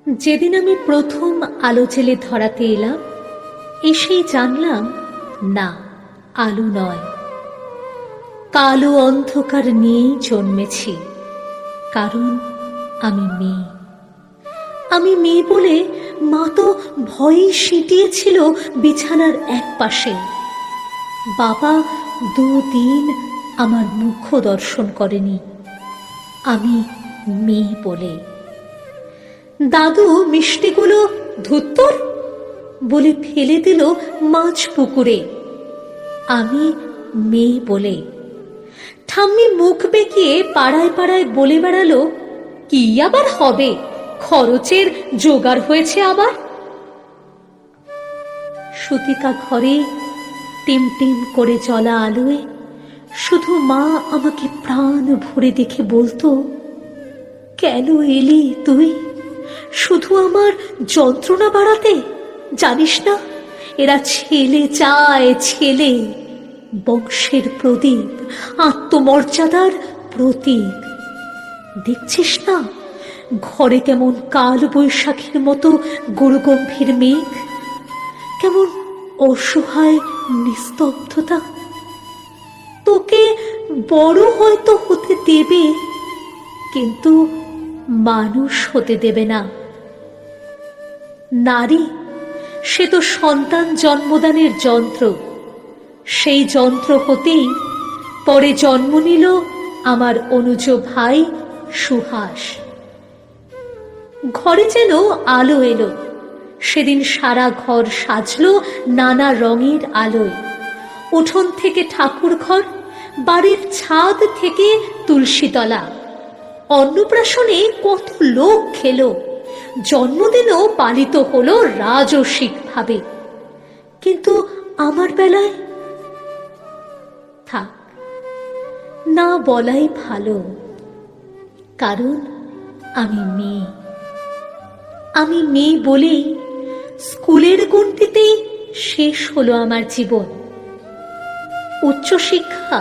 যেদিন আমি প্রথম আলো জেলে ধরাতে এলাম, এসেই জানলাম না, আলো নয়, কালো অন্ধকার নিয়েই জন্মেছি। কারণ আমি মেয়ে। আমি মেয়ে বলে মা তো ভয়েই সিটিয়েছিল বিছানার এক পাশে। বাবা 2 দিন আমার মুখ দর্শন করেনি, আমি মেয়ে বলে। দাদু মিষ্টিগুলো ধুত্তর বলে ফেলে দিল মাছ পুকুরে, আমি মেয়ে বলে। ঠাম্মি মুখ বেঁকিয়ে পাড়ায় পাড়ায় বলে বেড়ালো, কি আবার হবে, খরচের জোগাড় হয়েছে আবার। সুতিকা ঘরে টিম টিম করে জ্বলা আলোয় শুধু মা আমাকে প্রাণ ভরে দেখে বলতো, কেন এলি তুই শুধু আমার যন্ত্রণা বাড়াতে? জানিস না, এরা ছেলে চায়, ছেলে, বংশের প্রদীপ, আত্মমর্যাদার প্রতীক। দেখছিস না ঘরে কেমন কাল বৈশাখীর মতো গুরুগম্ভীর মেঘ, কেমন অসহায় নিস্তব্ধতা। তোকে বড় হয়তো হতে দেবে, কিন্তু মানুষ হতে দেবে না। নারী সে তো সন্তান জন্মদানের যন্ত্র। সেই যন্ত্র হতেই পরে জন্ম নিল আমার অনুজ ভাই সুহাস। ঘরে যেন আলো এলো। সেদিন সারা ঘর সাজলো নানা রঙের আলোয়। উঠোন থেকে ঠাকুর ঘর, বাড়ির ছাদ থেকে তুলসীতলা। অন্নপ্রাশনে কত লোক খেলো, জন্মদিনও পালিত হলো রাজসিক ভাবে। কিন্তু আমার বেলায় থাক, না বলাই ভালো। কারণ আমি মেয়ে। আমি মেয়ে বলেই স্কুলের গণ্ডিতেই শেষ হলো আমার জীবন। উচ্চশিক্ষা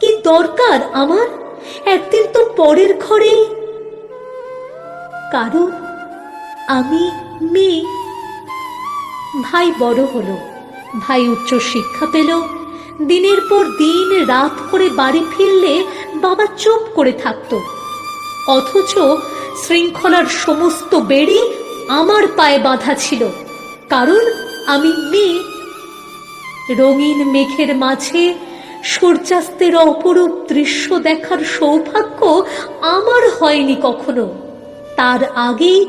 কি দরকার আমার, একদিন তো পরের ঘরেই। কারণ আমি মেয়ে। ভাই বড় হলো, ভাই উচ্চশিক্ষা পেল। দিনের পর দিন রাত করে বাড়ি ফিরলে বাবা চুপ করে থাকতো, অথচ শৃঙ্খলার সমস্ত বেড়ি আমার পায়ে বাঁধা ছিল। কারণ আমি মেয়ে। রঙিন মেঘের মাঝে সূর্যাস্তের অপরূপ দৃশ্য দেখার সৌভাগ্য আমার হয়নি কখনো। তার আগেই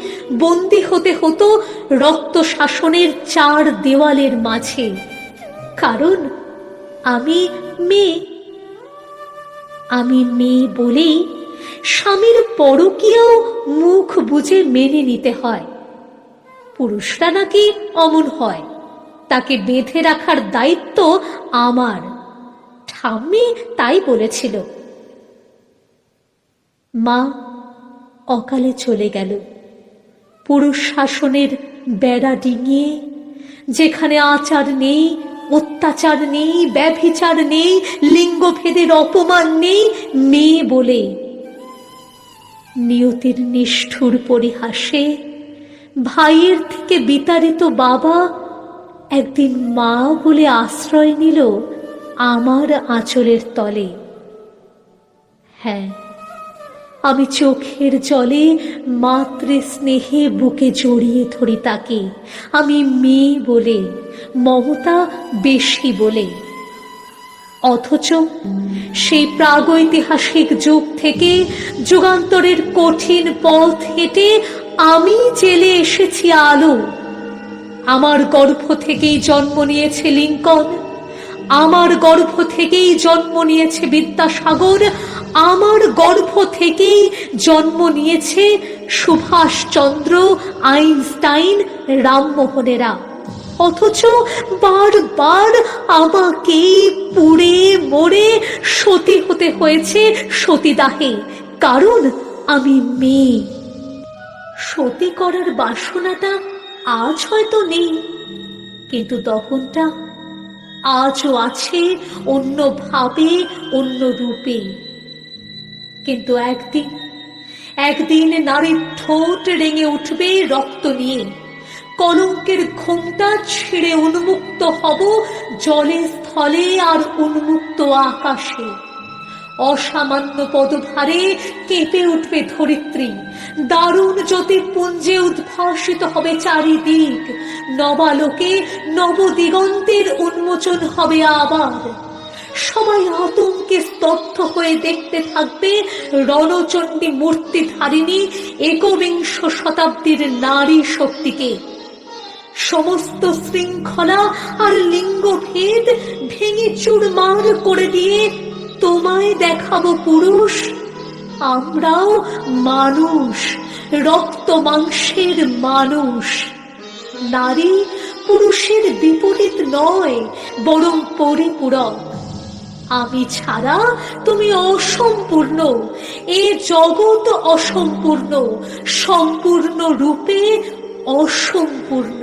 বন্দী হতে হতো রক্ত শাসনের 4 দেওয়ালের মাঝে। কারণ আমি মেয়ে। আমি মেয়ে বলেই স্বামীর পরকীয়াও মুখ বুজে মেনে নিতে হয়। পুরুষরা নাকি অমন হয়, তাকে বেঁধে রাখার দায়িত্ব আমার। ঠাম্মি তাই বলেছিল। মা অকালে চলে গেল পুরুষ শাসনের বেড়া ডিঙিয়ে, যেখানে আচার নেই, অত্যাচার নেই, ব্যভিচার নেই, লিঙ্গভেদের অপমান নেই, মেয়ে বলে। নিয়তির নিষ্ঠুর পরিহাসে ভাইয়ের থেকে বিতাড়িত বাবা একদিন মা বলে আশ্রয় নিল আমার আঁচলের তলে। হ্যাঁ, আমি চোখের জলে মাতৃ স্নেহে বুকে জড়িয়ে ধরি তাকে। আমি মেয়ে বলে, মমতা বেশি বলে। অথচ সেই প্রাগৈতিহাসিক যুগ থেকে যুগান্তরের কঠিন পথ হেঁটে আমি জেলে এসেছি আলো। আমার গর্ভ থেকেই জন্ম নিয়েছে লিঙ্কন, আমার গর্ভ থেকেই জন্ম নিয়েছে বিদ্যাসাগর, আমার গর্ভ থেকেই জন্ম নিয়েছে সুভাষচন্দ্র, আইনস্টাইন, রামমোহনেরা। অথচ বারবার আমাকেই পুড়ে মরে সতী হতে হয়েছে সতীদাহে। কারণ আমি মেয়ে। সতী করার বাসনাটা আজ হয়তো নেই, কিন্তু দহনটা আজও আছে, অন্য ভাবে, অন্য রূপে। কিন্তু একদিন একদিন নারীর ঠোঁট রেঙে উঠবে রক্ত নিয়ে, কলঙ্কের ঘোমটা ছিঁড়ে উন্মুক্ত হব জলে স্থলে আর উন্মুক্ত আকাশে। অসামান্য পদভারে কেঁপে উঠবে ধরিত্রী, দারুণ জ্যোতিপুঞ্জে উদ্ভাসিত হবে চারিদিক, নবালোকে নবদিগন্তের উন্মোচন হবে আবার। সবাই আতঙ্কে স্তব্ধ হয়ে দেখতে থাকবে রণচণ্ডী মূর্তিধারিণী একবিংশ শতাব্দীর নারী শক্তিকে। সমস্ত শৃঙ্খলা আর লিঙ্গভেদ ভেঙে চুরমার করে দিয়ে তোমায় দেখাবো পুরুষ, আমরাও মানুষ, রক্ত মাংসের মানুষ। নারী পুরুষের বিপরীত নয়, বরং পরিপূরক। আমি ছাড়া তুমি অসম্পূর্ণ, এ জগৎ অসম্পূর্ণ, সম্পূর্ণ রূপে অসম্পূর্ণ।